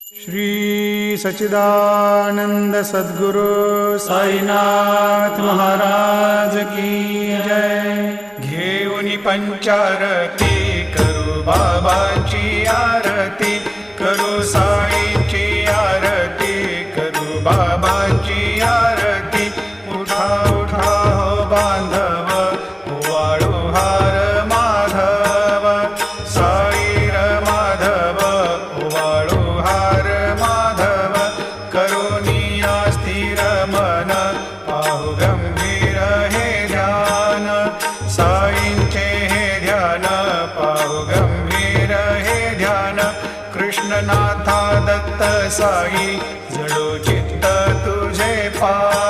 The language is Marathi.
श्री सच्चिदानंद सद्गुरु साईनाथ महाराज की जय। घेऊन पंचारती करू बाबांची आरती, करू साईंची आरती, करू बाबांची आरती। उठा उठा हो बांधव, वाळू हार माधव, साई र माधव, वाळू हार माधव। करुणिया स्थिर मन, पाहु गंभीर हे ध्यान, साईंचे हे ध्यान, पाहु गंभीर हे ध्यान। कृष्णनाथा दत्त साई, जडो चित्त तुझे पा